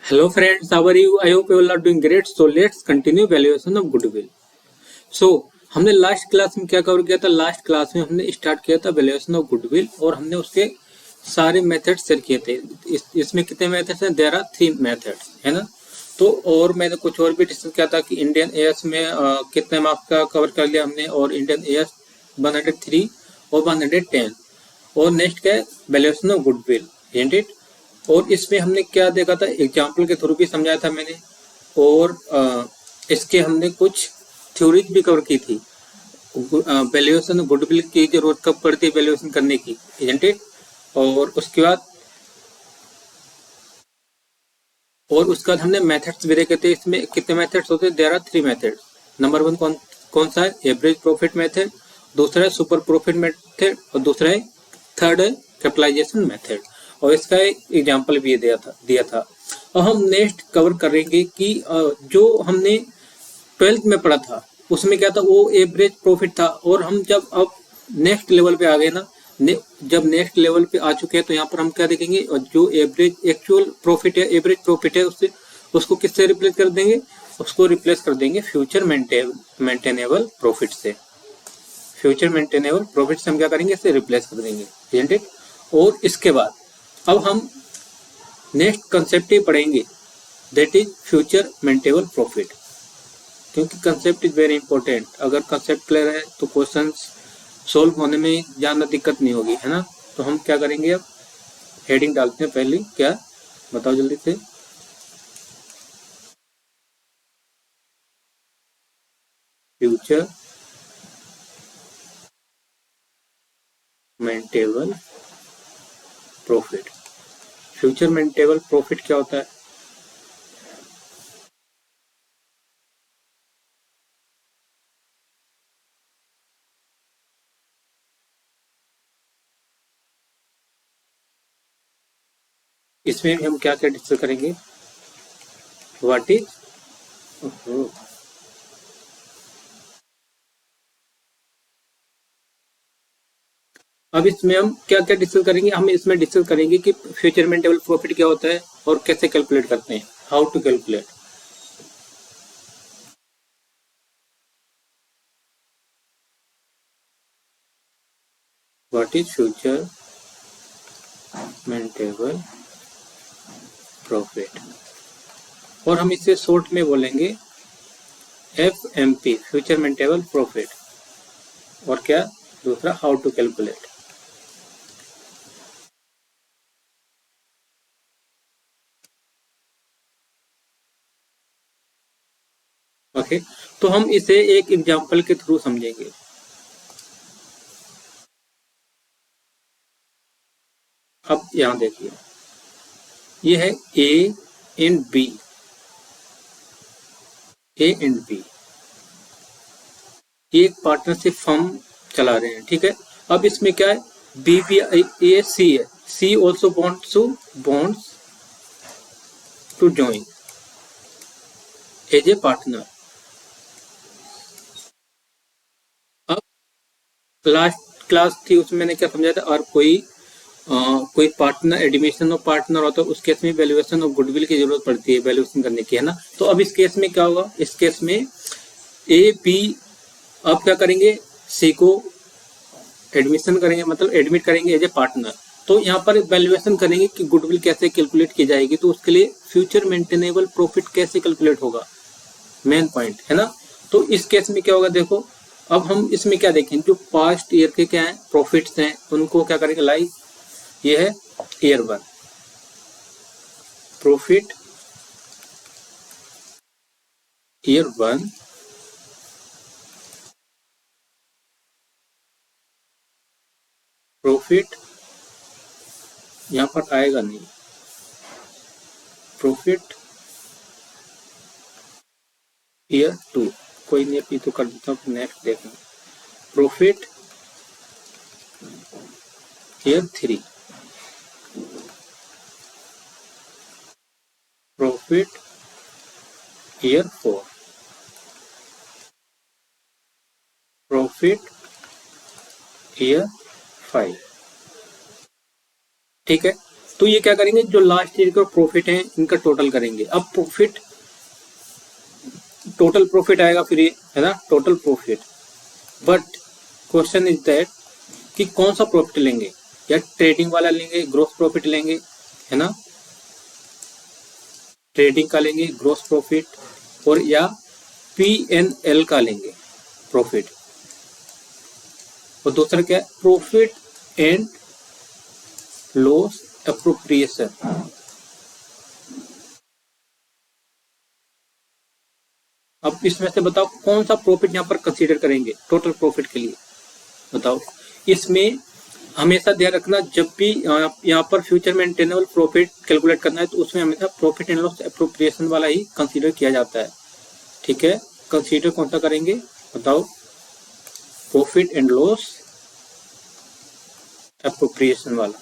Hello friends, how are you? I hope you all are doing great. So let's continue valuation of goodwill. So हमने last class में क्या cover किया था? Last class में हमने start किया था वैल्यूएशन ऑफ गुडविल और हमने उसके सारे मेथड्स शेयर किए थे। इसमें कितने मेथड्स हैं? देयर आर 3 मेथड्स, है ना। तो और मैंने कुछ और भी डिस्कस किया था कि इंडियन एएस में कितने मार्क्स का कवर कर लिया हमने, और इंडियन एएस 103 और 110। और नेक्स्ट क्या है? Valuation of goodwill, it. और इसमें हमने क्या देखा था? एग्जाम्पल के थ्रू भी समझाया था मैंने, और इसके हमने कुछ थ्योरीज भी कवर की थी। वैल्यूएशन गुडविल की जरूरत कब पड़ती है वैल्यूएशन करने की, इजंट इट। और उसके बाद हमने मेथड्स भी देखे थे। इसमें कितने मेथड्स होते हैं? There are 3 methods. नंबर 1 कौन सा है? Average profit method. दूसरा है सुपर प्रॉफिट मेथड, और दूसरा है थर्ड है कैपिटलाइजेशन मेथड। और इसका एक एग्जाम्पल भी दिया था। और हम नेक्स्ट कवर करेंगे कि जो हमने 12th में पढ़ा था उसमें क्या था? वो एवरेज प्रॉफिट था। और हम जब अब नेक्स्ट लेवल पे आ गए ना, जब नेक्स्ट लेवल पे आ चुके हैं तो यहाँ पर हम क्या देखेंगे? और जो एवरेज एक्चुअल प्रॉफिट है, एवरेज प्रॉफिट है, उसको किससे रिप्लेस कर देंगे? उसको रिप्लेस कर देंगे फ्यूचर मेंटेनेबल प्रॉफिट से। फ्यूचर मेंटेनेबल प्रॉफिट से हम क्या करेंगे? इसे रिप्लेस कर देंगे, इजंट इट। और इसके बाद अब हम नेक्स्ट कंसेप्ट ही पढ़ेंगे, that is future maintainable profit. क्योंकि कंसेप्ट इज वेरी इंपॉर्टेंट। अगर कंसेप्ट क्लियर है तो क्वेश्चंस सोल्व होने में ज्यादा दिक्कत नहीं होगी, है ना। तो हम क्या करेंगे? अब हेडिंग डालते हैं पहले। क्या बताओ जल्दी से। Future maintainable profit. Future maintainable profit क्या होता है? इसमें हम क्या क्या डिस्कस करेंगे? व्हाट इज अब इसमें हम क्या क्या डिस्कस करेंगे? हम इसमें डिस्कस करेंगे कि फ्यूचर मेंटेनेबल प्रॉफिट क्या होता है और कैसे कैलकुलेट करते हैं, how to calculate. What is future maintainable profit, और हम इसे शॉर्ट में बोलेंगे FMP, फ्यूचर मेंटेनेबल प्रॉफिट। और क्या दूसरा? How to calculate. ओके, तो हम इसे एक एग्जांपल के थ्रू समझेंगे। अब यहां देखिए, ये है A and B. A and B ये एक पार्टनरशिप फर्म चला रहे हैं, ठीक है। अब इसमें क्या है? बी बी ए सी है। C also bonds to join as a partner. अब लास्ट क्लास थी उसमें मैंने क्या समझाया था? और कोई पार्टनर एडमिशन ऑफ पार्टनर होता है, उस केस में वैल्यूएशन ऑफ गुडविल की जरूरत पड़ती है वैल्यूएशन करने की, है ना। तो अब इस केस में क्या होगा? इस केस में ए बी अब क्या करेंगे? सी को एडमिशन करेंगे, मतलब एडमिट करेंगे एज ए पार्टनर। तो यहाँ पर वैल्यूएशन करेंगे कि गुडविल कैसे कैलकुलेट की जाएगी। तो उसके लिए फ्यूचर मेंटेनेबल प्रॉफिट कैसे कैलकुलेट होगा, मेन पॉइंट, है ना। तो इस केस में क्या होगा? देखो, अब हम इसमें क्या देखें? जो पास्ट ईयर के क्या है प्रॉफिट्स हैं, उनको क्या करेंगे? लाइक ये है ईयर 1 प्रॉफिट, ईयर 1 प्रॉफिट। यहाँ पर आएगा नहीं प्रॉफिट ईयर 2। कोई नहीं, अभी तो कर देता हूँ, नेक्स्ट देखेंगे। Profit year 3, profit year 4, profit year 5। ठीक है। तो ये क्या करेंगे, जो लास्ट ईयर का प्रॉफिट है इनका टोटल करेंगे। अब प्रॉफिट, टोटल प्रॉफिट आएगा फिर ये, है ना, total profit. But question is that कि कौन सा प्रॉफिट लेंगे, या ट्रेडिंग वाला लेंगे, ग्रोस प्रॉफिट लेंगे, है ना, ट्रेडिंग का लेंगे ग्रोस प्रॉफिट, और या P&L का लेंगे प्रॉफिट, और दूसरा क्या है, प्रॉफिट एंड लॉस एप्रोप्रिएशन। अब इसमें से बताओ कौन सा प्रॉफिट यहाँ पर कंसीडर करेंगे टोटल प्रॉफिट के लिए, बताओ। इसमें हमेशा ध्यान रखना, जब भी यहाँ पर फ्यूचर मेंटेनेबल प्रॉफिट कैलकुलेट करना है तो उसमें हमेशा प्रॉफिट एंड लॉस एप्रोप्रिएशन वाला ही कंसीडर किया जाता है, ठीक है। कंसीडर कौन सा करेंगे बताओ, प्रॉफिट एंड लॉस एप्रोप्रिएशन वाला।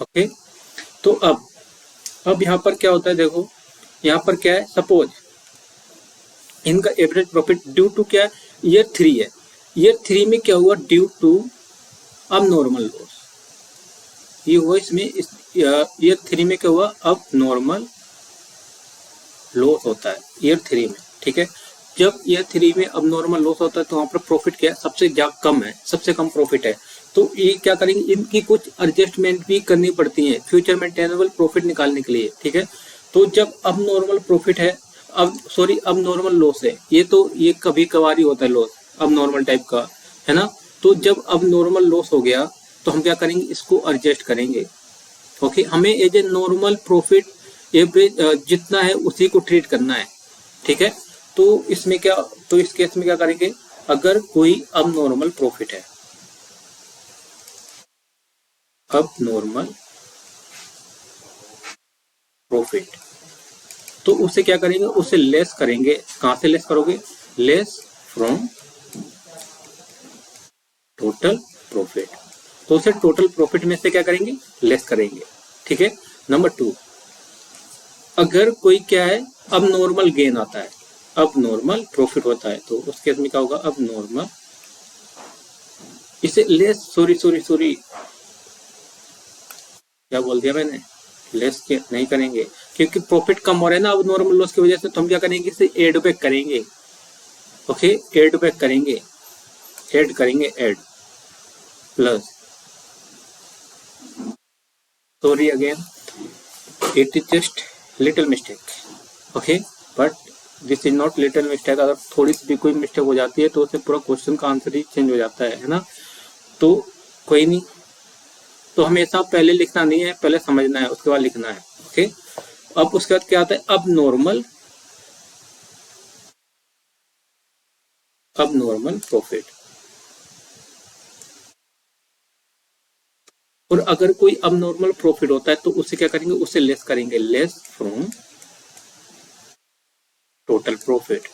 ओके, तो अब यहाँ पर क्या होता है, देखो यहाँ पर क्या है, सपोज इनका एवरेज प्रॉफिट ड्यू टू क्या है, ईयर 3 है, ईयर 3 में क्या हुआ, ड्यू टू अब नॉर्मल लॉस, ये हुआ इसमें ईयर 3 में क्या हुआ, अब नॉर्मल लॉस होता है ईयर 3 में, ठीक है। जब ईयर 3 में अब नॉर्मल लॉस होता है तो वहां पर प्रॉफिट क्या है, सबसे कम है, सबसे कम प्रॉफिट है। तो ये क्या करेंगे, इनकी कुछ एडजस्टमेंट भी करनी पड़ती है फ्यूचर मेंटेनेबल प्रॉफिट निकालने के लिए, ठीक है। तो जब अब नॉर्मल प्रॉफिट है, अब नॉर्मल लॉस है, ये तो ये कभी कभार ही होता है लॉस, अब नॉर्मल टाइप का, है ना। तो जब अब नॉर्मल लॉस हो गया तो हम क्या करेंगे, इसको एडजस्ट करेंगे। ओके, हमें as a normal profit average जितना है उसी को ट्रीट करना है, ठीक है। तो इसमें क्या, तो इस केस में क्या करेंगे, अगर कोई अब नॉर्मल प्रॉफिट है, अब नॉर्मल प्रॉफिट, तो उसे क्या करेंगे, उसे लेस करेंगे। कहां से लेस करोगे, लेस फ्रॉम टोटल प्रॉफिट, तो उसे टोटल प्रॉफिट में से क्या करेंगे, लेस करेंगे, ठीक है। नंबर 2, अगर कोई क्या है, अब नॉर्मल गेन आता है, अब नॉर्मल प्रॉफिट होता है, तो उस केस में क्या होगा, अब नॉर्मल, इसे लेस, सॉरी क्या बोल दिया मैंने, लेस के नहीं करेंगे, क्योंकि प्रॉफिट कम हो रहा है ना अब नॉर्मल लॉस की वजह से, तो हम क्या करेंगे, इसे एड बैक करेंगे। ओके, एड बैक करेंगे, add plus, sorry again, it is just little mistake, okay, but this is not little mistake. अगर थोड़ी सी भी कोई मिस्टेक हो जाती है तो उससे पूरा क्वेश्चन का आंसर ही चेंज हो जाता है ना। तो कोई नहीं, तो हमेशा पहले लिखना नहीं है, पहले समझना है उसके बाद लिखना है, ओके। अब उसके बाद क्या आता है, अब नॉर्मल प्रॉफिट, और अगर कोई अब नॉर्मल प्रॉफिट होता है तो उसे क्या करेंगे, उसे लेस करेंगे, लेस फ्रॉम टोटल प्रॉफिट,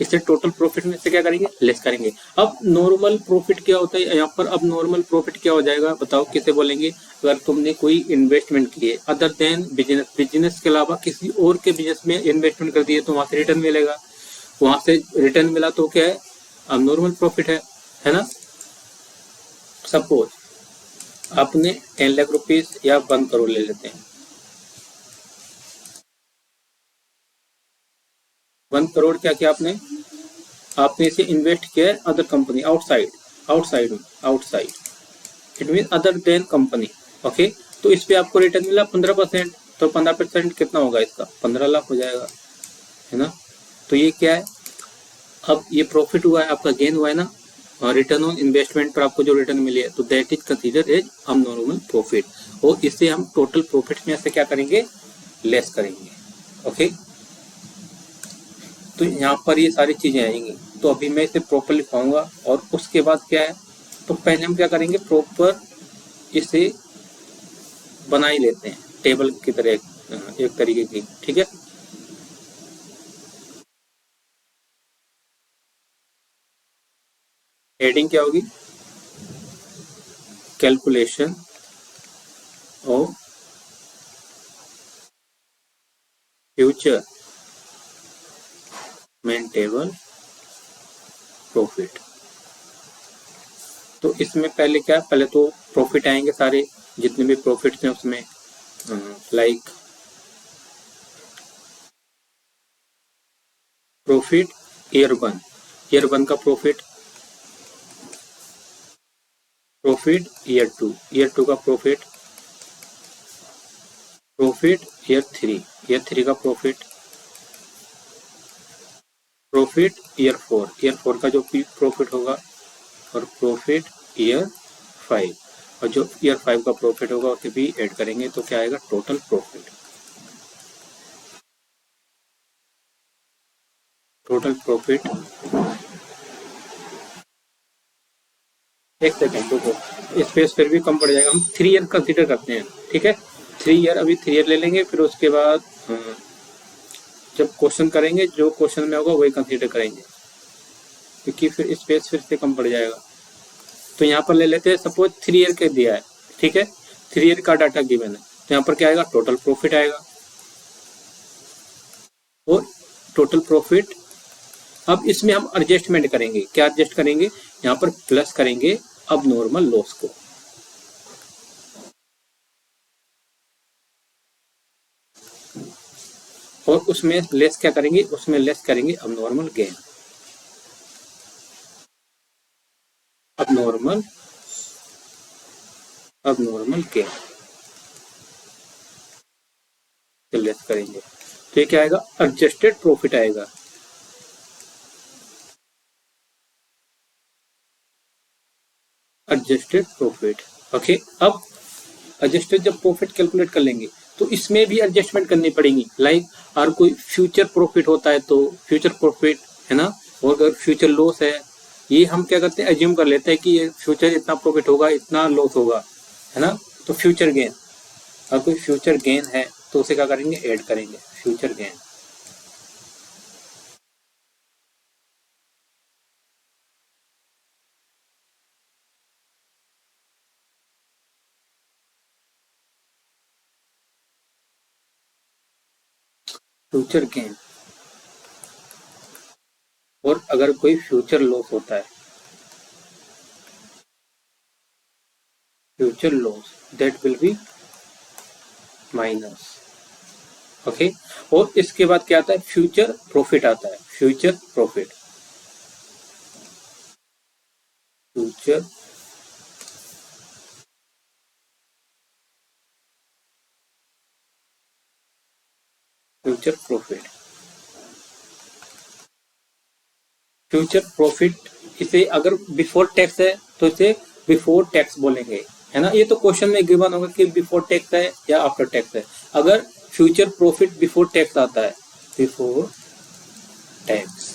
इसे टोटल प्रॉफिट में से क्या करेंगे, लेस करेंगे। अब नॉर्मल प्रॉफिट क्या होता है यहाँ पर, अब नॉर्मल प्रॉफिट क्या हो जाएगा बताओ, किसे बोलेंगे, अगर तुमने कोई इन्वेस्टमेंट की है अदर देन बिजनेस के अलावा किसी और के बिजनेस में इन्वेस्टमेंट कर दिए तो वहां से रिटर्न मिलेगा, वहां से रिटर्न मिला तो क्या है, अब नॉर्मल प्रॉफिट है ना। सपोज आपने 10 लाख रुपीज या 1 करोड़ ले लेते हैं, 1 करोड़ क्या किया आपने, आपने इसे इन्वेस्ट किया है other company, outside it mean other than company, okay. तो इस पे आपको रिटर्न मिला 15%, तो 15% कितना होगा इसका, 15 लाख हो जाएगा, है ना। तो ये क्या है, अब ये प्रॉफिट हुआ है आपका, गेन हुआ है ना, और रिटर्न ऑन इन्वेस्टमेंट पर आपको जो रिटर्न मिली है तो दैट इज कंसीडर एज अब नॉर्मल प्रॉफिट, और इससे हम टोटल प्रॉफिट में से क्या करेंगे, लेस करेंगे, ओके। तो यहाँ पर ये सारी चीजें आएंगी, तो अभी मैं इसे प्रॉपर लिखाऊंगा, और उसके बाद क्या है, तो पहले हम क्या करेंगे, प्रॉपर इसे बना ही लेते हैं टेबल की तरह, एक तरीके की, ठीक है। हेडिंग क्या होगी, कैलकुलेशन ऑफ फ्यूचर मेंटेबल प्रॉफिट, तो इसमें पहले क्या, पहले तो प्रॉफिट आएंगे सारे, जितने भी प्रॉफिट्स हैं उसमें, लाइक प्रॉफिट ईयर वन का प्रॉफिट, ईयर टू का प्रॉफिट, ईयर थ्री का प्रॉफिट ईयर फोर का जो भी प्रॉफिट होगा, और प्रॉफिट ईयर फाइव, और जो ईयर फाइव का प्रॉफिट होगा उसे भी ऐड करेंगे तो क्या आएगा, टोटल प्रॉफिट। एक सेकेंड रुको, स्पेस फिर भी कम पड़ जाएगा, हम 3 ईयर कंसिडर करते हैं, ठीक है। 3 ईयर, अभी 3 ईयर ले लेंगे, फिर उसके बाद जब क्वेश्चन करेंगे जो क्वेश्चन में होगा वही कंसिडर करेंगे, क्योंकि फिर स्पेस फिर से कम पड़ जाएगा। तो यहाँ पर ले लेते हैं, सपोज 3 ईयर के दिया है, ठीक है, 3 ईयर का डाटा गिवन है, तो यहाँ पर क्या आएगा, टोटल प्रॉफिट आएगा। और टोटल प्रॉफिट, अब इसमें हम एडजस्टमेंट करेंगे, क्या एडजस्ट करेंगे, यहाँ पर प्लस करेंगे अब नॉर्मल लॉस को, और उसमें लेस क्या करेंगे, उसमें लेस करेंगे अब नॉर्मल गेन, अब नॉर्मल गेन लेस करेंगे, तो ये क्या आएगा, एडजस्टेड प्रॉफिट आएगा। Adjusted profit, okay. अब एडजस्टेड जब प्रॉफिट कैलकुलेट कर लेंगे तो इसमें भी एडजस्टमेंट करनी पड़ेगी, लाइक अगर कोई फ्यूचर प्रॉफिट होता है तो फ्यूचर प्रॉफिट है ना, और अगर फ्यूचर लॉस है, ये हम क्या करते हैं, एज्यूम कर लेते हैं कि ये फ्यूचर इतना प्रॉफिट होगा, इतना लॉस होगा, है ना। तो फ्यूचर गेन, अगर कोई फ्यूचर गेन है तो उसे क्या करेंगे, ऐड करेंगे फ्यूचर गेन। फ्यूचर गेन, और अगर कोई फ्यूचर लॉस होता है, future loss that will be minus, okay. और इसके बाद क्या आता है, फ्यूचर प्रॉफिट आता है, future profit, future future profit, future profit, इसे अगर बिफोर टैक्स है तो इसे बिफोर टैक्स बोलेंगे, है ना। ये तो क्वेश्चन में गिवन होगा कि बिफोर टैक्स है या आफ्टर टैक्स है। अगर फ्यूचर प्रॉफिट बिफोर टैक्स आता है, बिफोर टैक्स,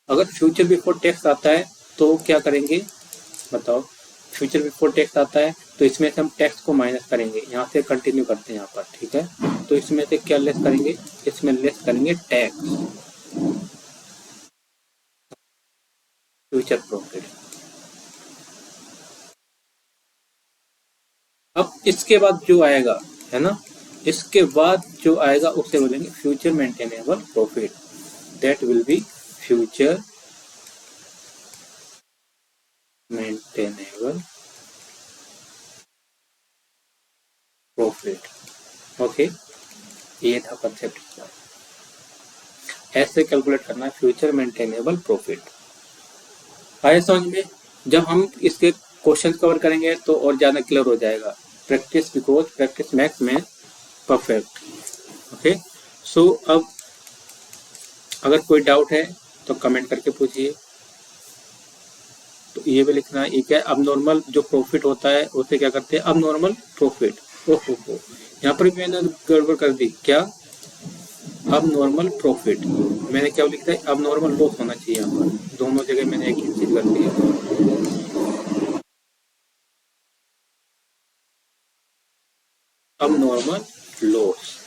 अगर फ्यूचर बिफोर टैक्स आता है तो क्या करेंगे, बताओ। फ्यूचर बिफोर टैक्स आता है तो इसमें से हम टैक्स को माइनस करेंगे, यहाँ से कंटिन्यू करते हैं यहाँ पर, ठीक है। तो इसमें से क्या लेस करेंगे, इसमें लेस करेंगे टैक्स, फ्यूचर प्रॉफिट। अब इसके बाद जो आएगा, है ना, इसके बाद जो आएगा उसे बोलेंगे future maintainable profit, that will be future maintainable profit, okay. ये था कंसेप्ट, ऐसे कैलकुलेट करना है फ्यूचर मेंटेनेबल प्रॉफिट। आया समझ में। जब हम इसके क्वेश्चन कवर करेंगे तो और ज्यादा क्लियर हो जाएगा, प्रैक्टिस बिकॉज प्रैक्टिस मैक्स में परफेक्ट, ओके। सो अब अगर कोई डाउट है तो कमेंट करके पूछिए। तो ये भी लिखना है, ये क्या है, अब नॉर्मल जो प्रॉफिट होता है उसे क्या करते हैं, अब नॉर्मल प्रॉफिट, ओहो, यहाँ पर भी मैंने गड़बड़ कर दी, क्या, अब नॉर्मल प्रॉफिट, मैंने क्या लिखा है, अब नॉर्मल लॉस होना चाहिए, यहाँ पर दोनों जगह मैंने एक ही चीज कर दी है। अब नॉर्मल लॉस,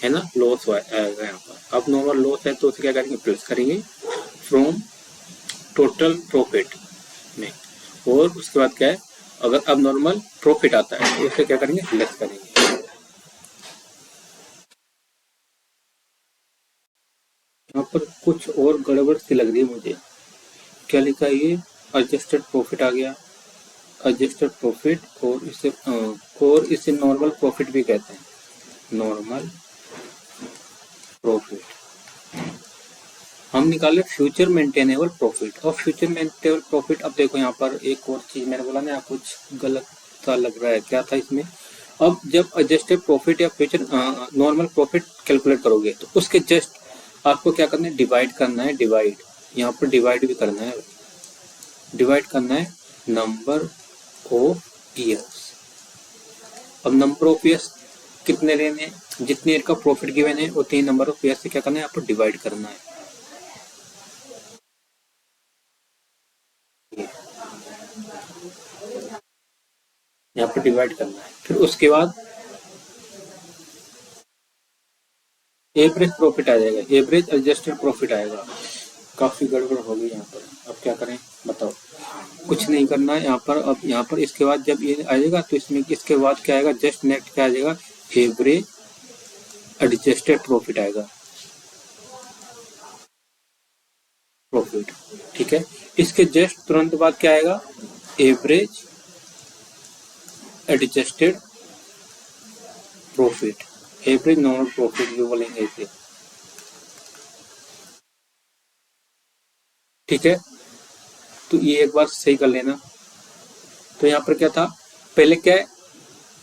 है ना, लॉस आएगा यहाँ पर, अब नॉर्मल लॉस है तो उसे क्या करेंगे, प्लस करेंगे फ्रॉम टोटल प्रॉफिट में, और उसके बाद क्या है, अगर अब नॉर्मल प्रॉफिट आता है तो उसे क्या करेंगे, लेस करेंगे। यहाँ पर कुछ और गड़बड़ सी लग रही है मुझे। क्या लिखा है ये? एडजस्टेड प्रॉफिट आ गया, एडजस्टेड प्रॉफिट, और इसे नॉर्मल प्रॉफिट भी कहते हैं, नॉर्मल प्रॉफिट। हम निकाले फ्यूचर मेंटेनेबल प्रॉफिट और फ्यूचर मेंटेनेबल प्रॉफिट। अब देखो यहाँ पर एक और चीज मैंने बोला ना, कुछ गलत सा लग रहा है, क्या था इसमें? अब जब एडजस्टेड प्रॉफिट या फ्यूचर नॉर्मल प्रॉफिट कैलकुलेट करोगे तो उसके जस्ट आपको क्या करना है? डिवाइड करना है, डिवाइड, यहाँ पर डिवाइड भी करना है, डिवाइड करना है नंबर ऑफ ईयर्स। अब नंबर ऑफ ईयर्स कितने लेने, जितने ईयर का प्रॉफिट गिवन है उतनी नंबर ऑफ ईयर्स से क्या करना है? आपको डिवाइड करना है। यहाँ पर डिवाइड करना है, फिर उसके बाद एवरेज प्रॉफिट आ जाएगा, एवरेज एडजस्टेड प्रॉफिट आएगा। काफी गड़बड़ हो गई यहाँ पर, अब क्या करें बताओ? कुछ नहीं करना है यहाँ पर। अब यहाँ पर इसके बाद जब ये आएगा तो इसमें इसके बाद क्या आएगा? जस्ट नेक्स्ट क्या आ जाएगा? एवरेज एडजस्टेड प्रॉफिट आएगा, प्रॉफिट। ठीक है, इसके जस्ट तुरंत बाद क्या आएगा? Average adjusted profit, average normal profit जो बोलेंगे इसे। ठीक है, तो ये एक बार सही कर लेना। तो यहाँ पर क्या था? पहले क्या है?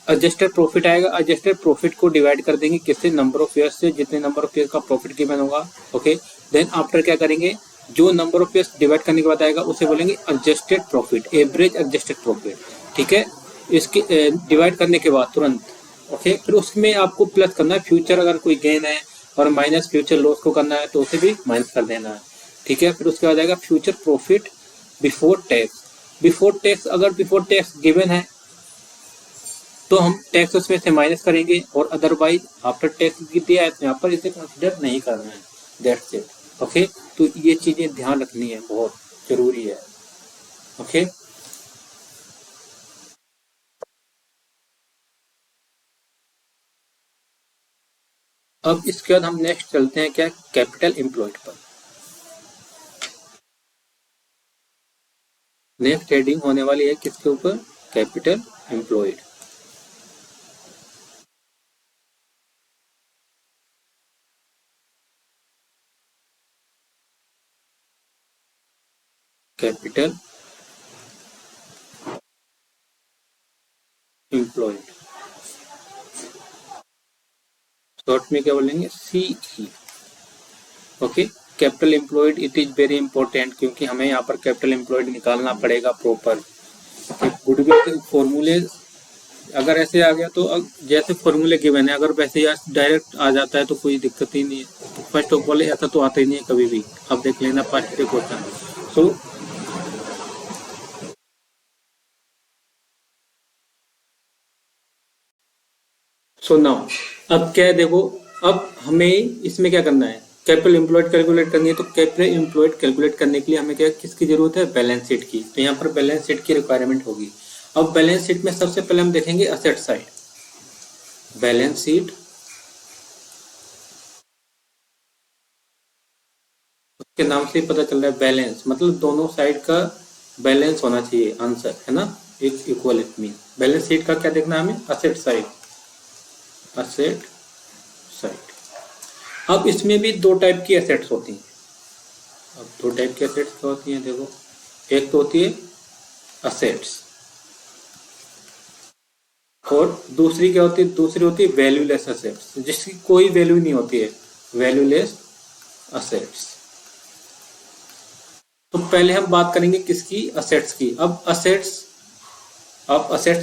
एडजस्टेड प्रॉफिट आएगा, एडजस्टेड प्रॉफिट को डिवाइड कर देंगे किससे? नंबर ऑफ ईयर्स से, जितने नंबर ऑफ ईयर्स का प्रॉफिट गिवन होगा। ओके, देन आफ्टर क्या करेंगे? जो नंबर ऑफ ईयर्स डिवाइड करने के बाद आएगा उसे बोलेंगे adjusted profit, average adjusted profit. ठीक है, इसके डिवाइड करने के बाद तुरंत ओके, फिर उसमें आपको प्लस करना है फ्यूचर, अगर कोई गेन है, और माइनस फ्यूचर लॉस को करना है तो उसे भी माइनस कर देना है। ठीक है, फिर उसके बाद आएगा future profit before tax. Before tax, अगर बिफोर टैक्स गिवन है तो हम टैक्स उसमें से माइनस करेंगे, और अदरवाइज आफ्टर टैक्स दिया है तो यहाँ पर इसे कंसिडर नहीं करना है। That's it. ओके, तो ये चीजें ध्यान रखनी है, बहुत जरूरी है। ओके, अब इसके बाद हम नेक्स्ट चलते हैं क्या? कैपिटल एम्प्लॉयड पर। नेक्स्ट हेडिंग होने वाली है किसके ऊपर? Capital employed. Capital employed, short में क्या बोलेंगे? CE. Okay, capital employed it is very important, क्योंकि हमें यहाँ पर कैपिटल एम्प्लॉयड निकालना पड़ेगा प्रॉपर। गुडविल के फॉर्मूले अगर ऐसे आ गया तो जैसे फॉर्मूले गिवन है, अगर वैसे डायरेक्ट आ जाता है तो कोई दिक्कत ही नहीं है। फर्स्ट ऑफ ऑल ऐसा तो आता ही नहीं है कभी भी। अब देख लेना फर्स्ट क्वेश्चन। सो नाउ अब क्या है देखो, अब हमें इसमें क्या करना है? कैपिटल एम्प्लॉयड कैलकुलेट करनी है, तो कैपिटल एम्प्लॉयड कैलकुलेट करने के लिए हमें क्या किसकी जरूरत है? बैलेंस शीट की। तो यहाँ पर बैलेंस शीट की रिक्वायरमेंट होगी। अब बैलेंस शीट में सबसे पहले हम देखेंगे असेट साइड। बैलेंस शीट, उसके नाम से ही पता चल रहा है बैलेंस, मतलब दोनों साइड का बैलेंस होना चाहिए, आंसर है ना, एक equal. It mean balance sheet का क्या देखना है हमें? Asset side, asset side. अब इसमें भी दो टाइप की एसेट्स होती हैं। अब दो टाइप की एसेट्स क्या होती हैं देखो, एक तो होती है असेट्स, और दूसरी क्या होती है? दूसरी होती है वैल्यूलेस असेट्स, जिसकी कोई वैल्यू नहीं होती है, वैल्यूलेस असेट्स। तो पहले हम बात करेंगे किसकी? असेट्स की। अब असेट्स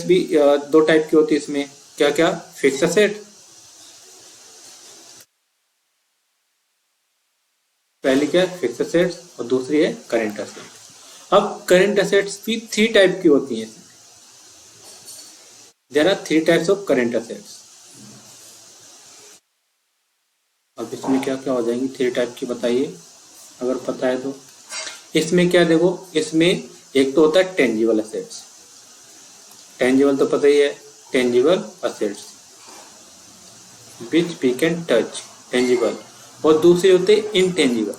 भी दो टाइप की होती है इसमें। क्या क्या? फिक्स असेट, पहली क्या है? फिक्स असेट्स, और दूसरी है करंट असेट। अब करंट असेट्स भी थ्री टाइप की होती हैं। There are three types of current assets. अब इसमें क्या क्या हो जाएंगी थ्री टाइप की, बताइए अगर पता है तो। इसमें क्या देखो, इसमें एक तो होता है टेंजिबल असेट्स। टेंजिबल तो पता ही है, tangible assets which we can touch, tangible. और दूसरे होते हैं इंटेंजिबल।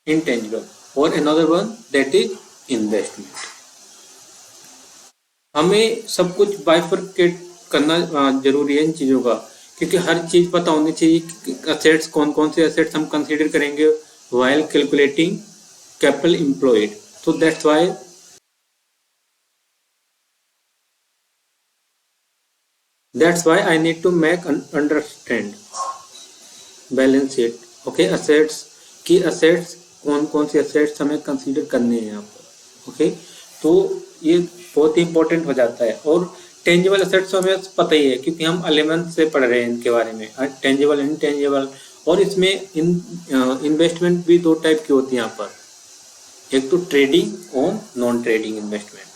इंटेंजिबल और another one that is investment. हमें सब कुछ बाइफरकेट करना जरूरी है इन चीजों का, क्योंकि हर चीज पता होनी चाहिए कि असेट्स कौन कौन से असेट्स हम कंसीडर करेंगे व्हाइल कैलकुलेटिंग कैपिटल एम्प्लॉयड। तो that's why I need to make understand balance sheet. Okay, assets की असेट्स कौन कौन सी असेट्स हमें कंसीडर करने हैं यहाँ पर। ओके, तो ये बहुत ही इंपॉर्टेंट हो जाता है। और टेंजिबल असेट्स तो हमें पता ही है, क्योंकि हम 11th से पढ़ रहे हैं इनके बारे में, टेंजिबल इनटेंजिबल। और इसमें इन्वेस्टमेंट भी दो टाइप की होती है यहाँ पर, एक तो ट्रेडिंग और नॉन ट्रेडिंग इन्वेस्टमेंट,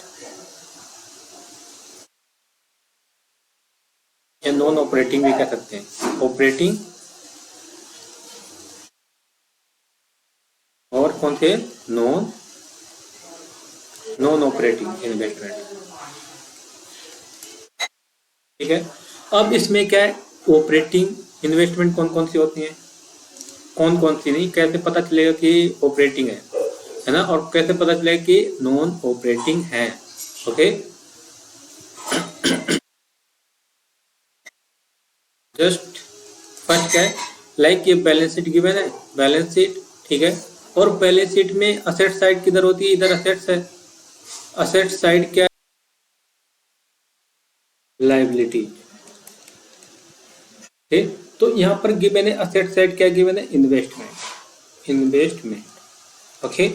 या नॉन ऑपरेटिंग भी कह सकते हैं। ऑपरेटिंग और कौन से नॉन नॉन ऑपरेटिंग इन्वेस्टमेंट। ठीक है, अब इसमें क्या है, ऑपरेटिंग इन्वेस्टमेंट कौन कौन सी होती हैं, कौन कौन सी नहीं, कैसे पता चलेगा कि ऑपरेटिंग है ना, और कैसे पता चलेगा कि नॉन ऑपरेटिंग है। ओके, जस्ट फर्स्ट क्या है, लाइक ये बैलेंस शीट गिवन है, बैलेंस शीट। ठीक है, और बैलेंस शीट में असेट साइड किधर होती है, इधर असेट्स है। असेट साइड क्या है, लायबिलिटी। ठीक, तो यहाँ पर गिवन है असेट साइड क्या गिवन है, इन्वेस्टमेंट। इन्वेस्टमेंट ओके,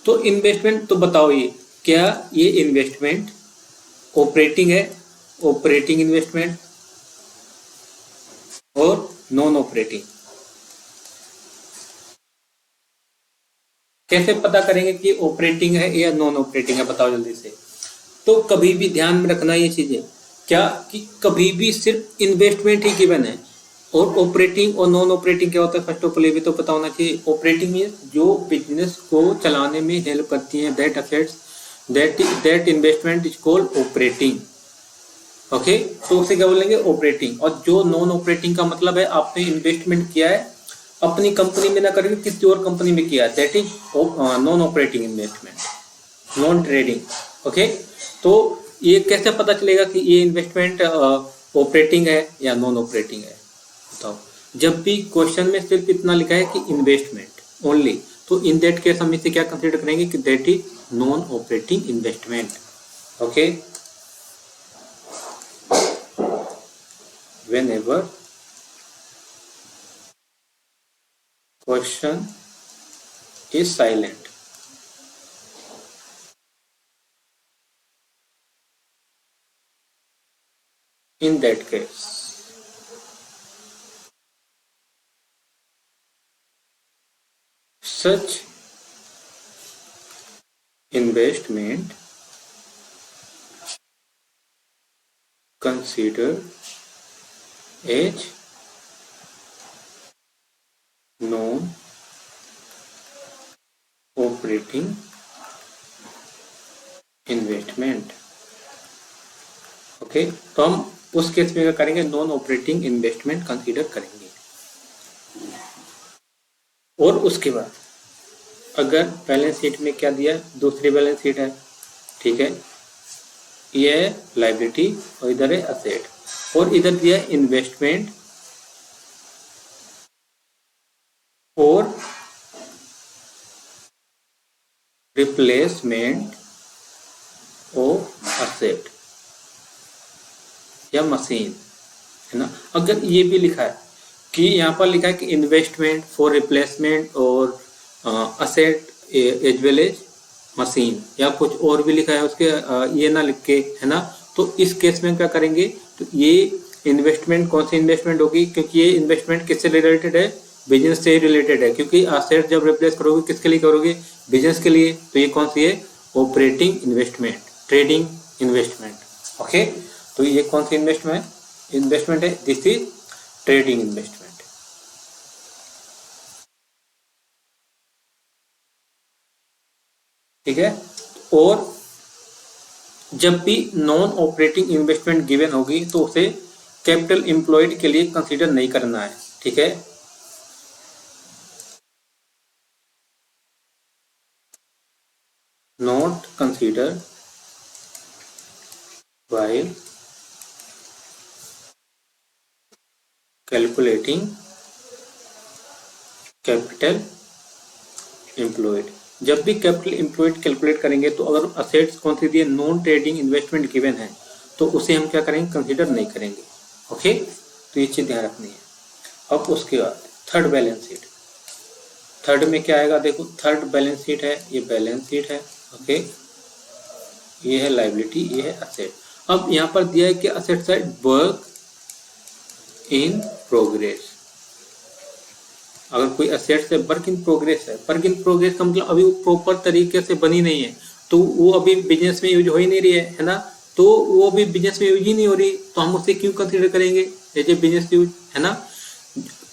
तो इन्वेस्टमेंट तो बताओ क्या ये इन्वेस्टमेंट ऑपरेटिंग है, ऑपरेटिंग इन्वेस्टमेंट और नॉन ऑपरेटिंग। कैसे पता करेंगे कि ऑपरेटिंग है या नॉन ऑपरेटिंग है, बताओ जल्दी से। तो कभी भी ध्यान में रखना ये चीजें, क्या कि कभी भी सिर्फ इन्वेस्टमेंट ही गिवन है, और ऑपरेटिंग और नॉन ऑपरेटिंग क्या होता है, फर्स्ट ऑफ ऑल ये भी तो पता होना चाहिए। ऑपरेटिंग मीन जो बिजनेस को चलाने में हेल्प करती है, that assets that investment is called operating. Okay, तो उसे क्या बोलेंगे, ऑपरेटिंग। और जो नॉन ऑपरेटिंग का मतलब है आपने इन्वेस्टमेंट किया है अपनी कंपनी में ना करके किसी और कंपनी में किया, that is non operating investment, non trading. Okay, तो ये कैसे पता चलेगा कि ये इन्वेस्टमेंट ऑपरेटिंग है या नॉन ऑपरेटिंग है, बताओ। जब भी क्वेश्चन में सिर्फ इतना लिखा है कि इन्वेस्टमेंट ओनली, तो इन दैट केस हम इसे क्या कंसीडर करेंगे कि that is non operating investment. Okay, whenever question is silent, in that case such investment considered as non operating investment. Okay, तो हम उस केस में क्या करेंगे, नॉन ऑपरेटिंग इन्वेस्टमेंट कंसीडर करेंगे। और उसके बाद अगर बैलेंस शीट में क्या दिया, दूसरी बैलेंस शीट है, ठीक है, ये है लायबिलिटी और इधर है असेट, और इधर दिया इन्वेस्टमेंट और रिप्लेसमेंट ऑफ असेट या मशीन, है ना। अगर ये भी लिखा है कि यहाँ पर लिखा है कि इन्वेस्टमेंट फॉर रिप्लेसमेंट और asset as well as machine, या कुछ और भी लिखा है उसके ये ना लिख के, है ना, तो इस केस में क्या करेंगे, तो ये इन्वेस्टमेंट कौन सी इन्वेस्टमेंट होगी, क्योंकि ये इन्वेस्टमेंट किससे रिलेटेड है, बिजनेस से रिलेटेड है, क्योंकि असेट जब रिप्लेस करोगे किसके लिए करोगे, बिजनेस के लिए, तो ये कौन सी है, operating investment, trading investment. Okay, तो ये कौन सी इन्वेस्टमेंट है, दिस इज ट्रेडिंग इन्वेस्टमेंट। ठीक है। और जब भी नॉन ऑपरेटिंग इन्वेस्टमेंट गिवन होगी तो उसे कैपिटल एम्प्लॉयड के लिए कंसीडर नहीं करना है, ठीक है। Not consider while calculating capital employed. जब भी कैपिटल एम्प्लॉयड कैलकुलेट करेंगे तो अगर असेट्स कौन सी दी है, नॉन ट्रेडिंग इन्वेस्टमेंट गिवन है, तो उसे हम क्या करेंगे, कंसीडर नहीं करेंगे। ओके, तो ये चीज ध्यान रखनी है। अब उसके बाद थर्ड बैलेंस शीट। थर्ड में क्या आएगा, देखो थर्ड बैलेंस शीट है, ये बैलेंस शीट है। ओके, ये है लाइबिलिटी, ये है असेट। अब यहाँ पर दिया है कि asset side work in progress. अगर कोई असेट्स है वर्क इन प्रोग्रेस है, वर्क इन प्रोग्रेस का मतलब अभी वो प्रॉपर तरीके से बनी नहीं है, तो वो अभी बिजनेस में यूज हो ही नहीं रही है ना, तो वो अभी बिजनेस में यूज ही नहीं हो रही, तो हम उसे क्यों कंसीडर करेंगे एज ए बिजनेस यूज, है ना।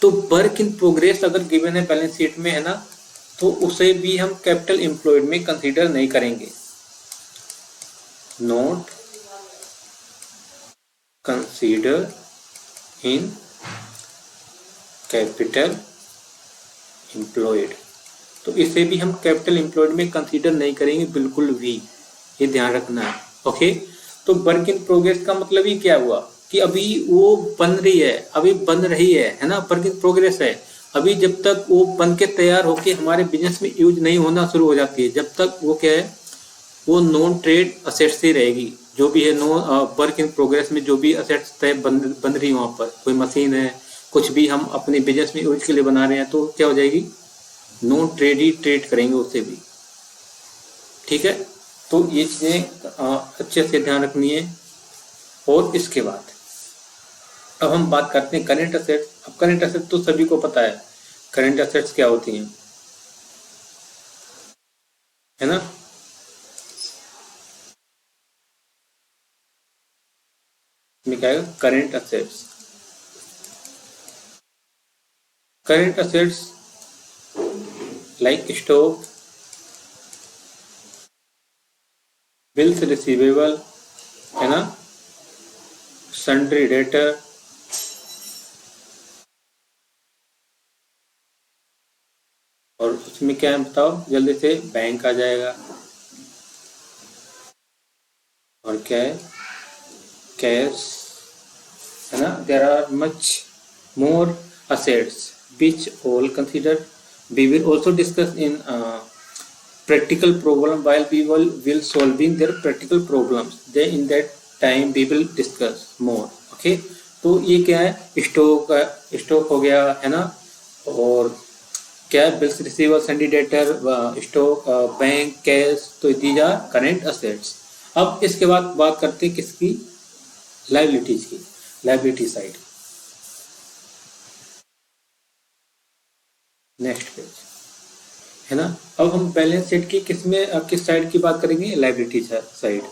तो वर्क इन प्रोग्रेस अगर गिवन है बैलेंस शीट में, है ना, तो उसे भी हम कैपिटल एम्प्लॉयड में कंसीडर नहीं करेंगे। Not consider in capital employed, तो इसे भी हम कैपिटल एम्प्लॉयड में कंसीडर नहीं करेंगे बिल्कुल भी, ये ध्यान रखना है। ओके, तो वर्क इन प्रोग्रेस का मतलब ही क्या हुआ कि अभी वो बन रही है, अभी बन रही है ना, वर्क इन प्रोग्रेस है। अभी जब तक वो बन के तैयार होके हमारे बिजनेस में यूज नहीं होना शुरू हो जाती है, जब तक वो क्या है, वो नॉन ट्रेड असेट्स ही रहेगी। जो भी है नो वर्क इन प्रोग्रेस में जो भी असेट्स तय बन रही है, वहां पर कोई मशीन है, कुछ भी हम अपने बिजनेस में यूज के लिए बना रहे हैं, तो क्या हो जाएगी, नो ट्रेड ही ट्रेड करेंगे उससे भी, ठीक है। तो ये चीजें अच्छे से ध्यान रखनी है। और इसके बाद अब हम बात करते हैं करेंट असेट्स। अब करेंट असेट्स तो सभी को पता है, करेंट असेट्स क्या होती हैं, है ना। इसमें क्या है, current assets. Current assets like stock, bills receivable, है ना, सन्ड्री डेटर, और उसमें क्या है बताओ जल्दी से, बैंक आ जाएगा, और क्या है, कैश, है ना। There are much more assets which all consider. We will also discuss in practical problem while we will solving their practical problems, then in that time we will discuss more. Okay, तो ये क्या है, stock, stock हो गया, है ना, और क्या है, bills receiver, सन्डी debtor, stock, bank, cash, तो दीज आर करेंट असेट्स। अब इसके बाद बात करते हैं किसकी, लाइबिलिटीज की, लाइबिलिटी साइड। नेक्स्ट पेज, है ना। अब हम बैलेंस शीट की किस साइड की बात करेंगे, लाइबिलिटी साइड।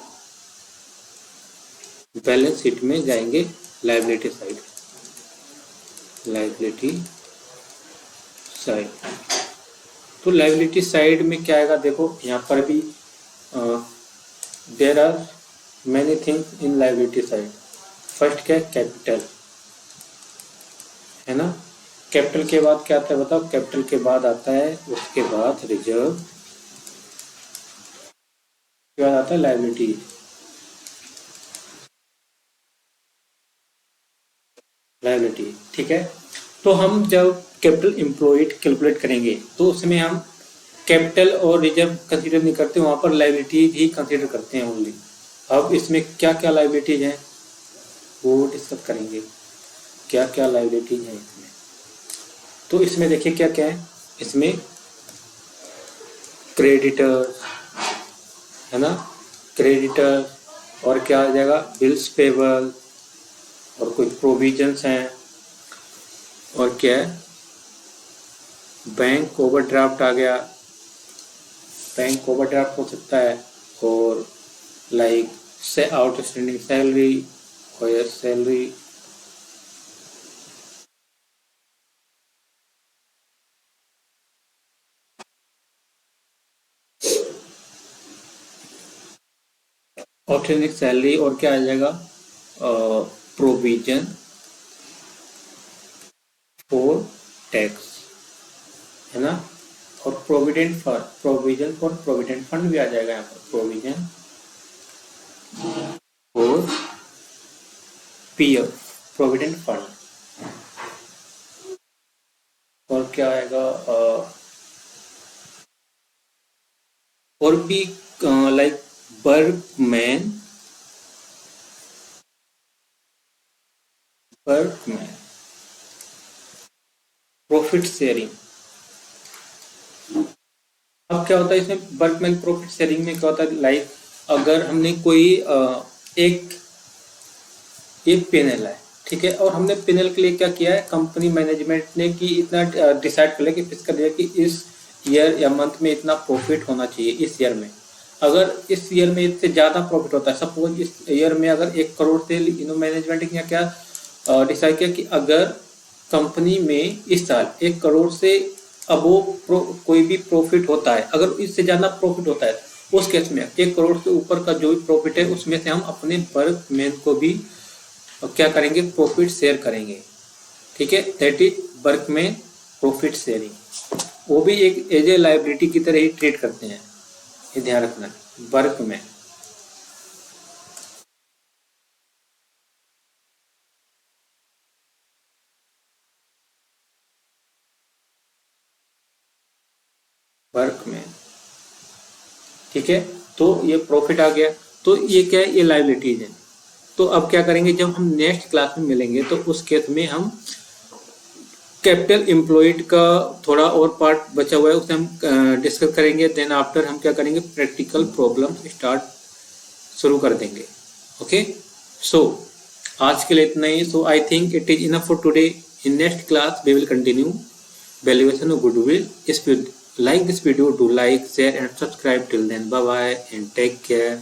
बैलेंस शीट में जाएंगे लाइबिलिटी साइड, लाइबिलिटी साइड। तो लाइबिलिटी साइड में क्या आएगा, देखो यहाँ पर भी there are many things in liability side. First क्या है, कैपिटल, है ना। कैपिटल के बाद क्या आता है बताओ, कैपिटल के बाद आता है, उसके बाद रिजर्व, के बाद आता है लाइबिलिटी, लाइबिलिटी, ठीक है। तो हम जब कैपिटल एम्प्लॉयड कैलकुलेट करेंगे तो उसमें हम कैपिटल और रिजर्व कंसीडर नहीं करते, वहां पर लाइबिलिटीज ही कंसीडर करते हैं ओनली। अब इसमें क्या क्या लाइबिलिटीज हैं वो डिस्कस करेंगे, क्या क्या लाइबिलिटीज हैं इसमें। तो इसमें देखिए क्या क्या है, इसमें क्रेडिटर, है ना, क्रेडिटर, और क्या आ जाएगा, बिल्स पेबल, और कुछ प्रोविजंस हैं, और क्या है, बैंक ओवरड्राफ्ट आ गया, बैंक ओवरड्राफ्ट हो सकता है, और लाइक से आउटस्टैंडिंग सैलरी, और सैलरी, ऑप्शन एक सैलरी और क्या आ जाएगा, प्रोविजन फॉर टैक्स, है ना। और provident fund, provision for provident fund भी आ जाएगा यहाँ पर, provision for PF provident fund. और क्या आएगा, और भी like workman, workman profit sharing. अब क्या होता है इसमें वर्कमैन प्रॉफिट शेयरिंग में क्या होता है, लाइक अगर हमने कोई एक पेनल है, ठीक है, और हमने पेनल के लिए क्या किया है, कंपनी मैनेजमेंट ने कि इतना डिसाइड कर लिया कि फिक्स कर दिया कि इस ईयर या मंथ में इतना प्रॉफिट होना चाहिए इस ईयर में। अगर इस ईयर में इससे ज़्यादा प्रॉफिट होता है, सपोज इस ईयर में अगर 1 करोड़ से, मैनेजमेंट ने क्या डिसाइड किया कि अगर कंपनी में इस साल 1 करोड़ से अबोव कोई भी प्रॉफिट होता है, अगर इससे ज़्यादा प्रॉफिट होता है, उस केस में 1 करोड़ से ऊपर का जो भी प्रॉफिट है उसमें से हम अपने वर्कमैन को भी क्या करेंगे, प्रॉफिट शेयर करेंगे, ठीक है। That is workman profit sharing. वो भी एक एज ए लायबिलिटी की तरह ही ट्रीट करते हैं, ये ध्यान रखना, वर्कमैन। वर्कमैन, ठीक है। तो ये प्रॉफिट आ गया, तो ये क्या है, ये लायबिलिटीज है। तो अब क्या करेंगे, जब हम नेक्स्ट क्लास में मिलेंगे तो उस केस में हम कैपिटल एम्प्लॉयड का थोड़ा और पार्ट बचा हुआ है, उसे हम डिस्कस करेंगे। देन आफ्टर हम क्या करेंगे, प्रैक्टिकल प्रॉब्लम स्टार्ट शुरू कर देंगे। ओके, सो आज के लिए इतना ही। So I think it is enough for today. In next class we will continue valuation of goodwill. If you like this video, do like, share and subscribe. Till then, bye bye and take care.